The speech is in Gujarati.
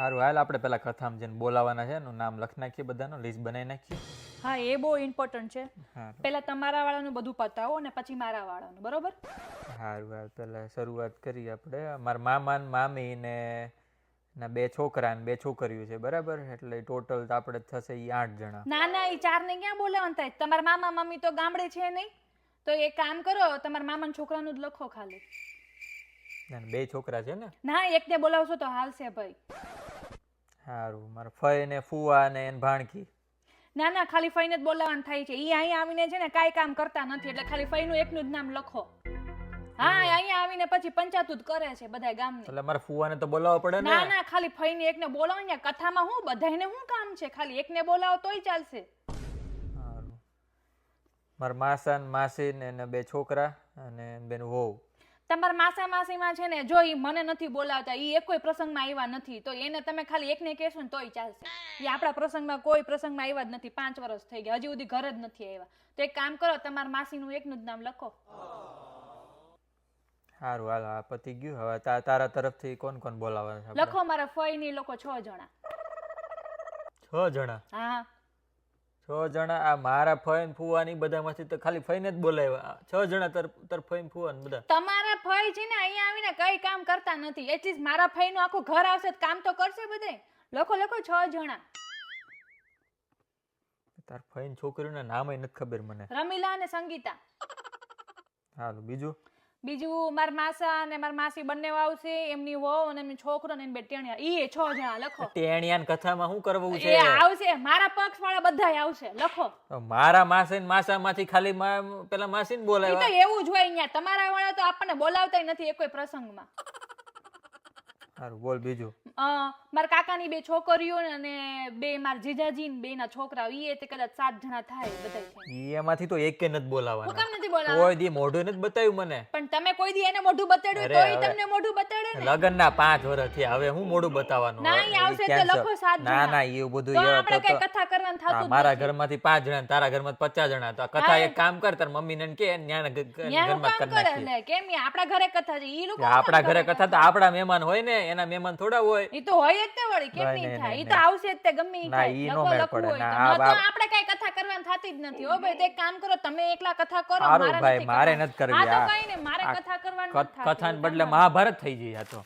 સારું હાલ આપણે પેલા કથામાં જેને બોલાવાના છે એનું નામ લખી નાખીએ, બધાનું લિસ્ટ બનાવી નાખીએ. હા એ બહુ ઇમ્પોર્ટન્ટ છે. હા પહેલા તમારા વાળાનું બધું પતાવો અને પછી મારા વાળાનું, બરોબર? સારું હાલ પેલા શરૂઆત કરીએ આપણે. મારા મામા ને મામી ને ના 2 છોકરા ને 2 છોકરીઓ છે, બરાબર? એટલે ટોટલ તો આપણે થશે ઈ 8 જણા. ના ના, એ 4 ને ક્યાં બોલાવવાનું થાય? તમારા મામા મમ્મી તો ગામડે છે નહીં, તો એક કામ કરો, તમારા મામાના છોકરાનું જ લખો ખાલી. ના 2 છોકરા છે ને. ના, એકને બોલાવશો તો હાલશે ભાઈ. સારું, મારા ફઈ ને ફુવા ને એન ભાણકી. ના ના, ખાલી ફઈને જ બોલાવવાનું થાય છે. ઈ અહીંયા આવીને છે ને કાંઈ કામ કરતા નથી, એટલે ખાલી ફઈનું એકનું જ નામ લખો. હા, અહીંયા આવીને પછી પંચાયત જ કરે છે બધા ગામની. એટલે મારા ફુવાને તો બોલાવવા પડે ને. ના ના, ખાલી ફઈને એકને બોલાવો ને. કથામાં હું બધાયને શું કામ છે? ખાલી એકને બોલાવો તોય ચાલશે. સારું, મારા માસા ને માસી ને એના 2 છોકરા અને બેન વહુ. તમારા માસા માસીમાં છે ને, જો ઈ મને નથી બોલાવતા, ઈ એક કોઈ પ્રસંગમાં આવ્યા નથી, તો એને તમે ખાલી એકને કહેશો ને તોય ચાલશે. ઈ આપણા પ્રસંગમાં કોઈ પ્રસંગમાં આવ્યા જ નથી, 5 વર્ષ થઈ ગયા, હજી સુધી ઘર જ નથી આવ્યા. તો એક કામ કરો, તમારા માસીનું એકનું જ નામ લખો. સારું હાલ, આ પતી ગયું. હવે તારા તરફથી કોણ કોણ બોલાવવાનું છે? લખો, મારા ફઈ ની લોકો 6 જણા. 6 જણા? હા 6 જણા. આ મારા ફઈ ને ફુવા ની બધામાંથી તો ખાલી ફઈને જ બોલાવ્યા. 6 જણા તાર ફઈ ને ફુવા ને બધા. તમારા ફઈ છે ને અહીંયા આવીને કઈ કામ કરતા નથી, એટલીસ્ટ મારા ફઈ નું આખું ઘર આવશે તો કામ તો કરશે બધે. લખો લખો 6 જણા. તાર ફઈ ની છોકરીઓના નામ નથી ખબર મને. રમીલા અને સંગીતા. હાલું, બીજું? બીજું મારા માસા અને મારા માસી બંને આવશે, એમની વહુ અને એમની છોકરો ને બે ટેણિયા. ઈ 6 જણા લખો. ટેણિયાન કથામાં શું કરવું છે? એ આવશે, મારા પક્ષ વાળા બધાય આવશે. લખો. તો મારા માસી ને માસામાંથી ખાલી પેલા માસી ને ઈ બોલાવ્યા. તો એવું જ હોય અહીંયા. તમારા વાળા તો આપણને બોલાવતાય નથી એક કોઈ પ્રસંગમાં. સારું, બોલ બીજું. મારા કાકાની 2 છોકરીઓ અને 2 મારા જીજાજી ને 2 ના છોકરા. ઈ તે કદાચ 7 જણા થાય બધાય થાય. ઈ એમાંથી તો એકે નથી હું બોલાવાના. કામ નથી બોલાવતા? કોઈ દી મોઢું નથી બતાવ્યું મને. પણ તમે કોઈ દી એને મોઢું બતાડ્યું તો ઈ તમને મોઢું બતાડે ને. લગનના 5 વર્ષ થયા, હવે હું મોઢું બતાવવાનું? ના, ઈ આવશે તો લખો 7 ના જણા. ના, એવું બધું તો આપણે કઈ કથા કરવાનું થતું જ મારા નથી. ઘરમાંથી 5 જણા, તારા ઘરમાંથી 50 જણા. તો આ કથા એક કામ કર, તાર મમ્મીને કે ન્યાના ન્યાનું ઘરમાં કામ કરી કરે નાખીએ. ને. કેમ ઈ આપણા ઘરે કથા છે, ઈ લોકો આપણા ઘરે કથા તો આપણા મહેમાન હોય ને, એના મહેમાન થોડા હોય. ઈ તો હોય જ તે વળી. કેમ નહીં, નહીં થાય? નહીં, ઈ તો આવશે જ તે, ગમે ઈ ના, થાય. ઈ નો લખો મેળ લખવું પડે. હોય ના, તો. ન તો આપણે કઈ કથા કરવાની થતી જ નથી. હો ભાઈ, તો એક કામ કરો, તમે એકલા કથા કરો. સારું ભાઈ, મારે કરવાની. નથી કરવી. હા તો કઈ નહીં, મારે કથા કરવાની નથી થતી. કથાને બદલે મહાભારત થઈ જાય આ તો.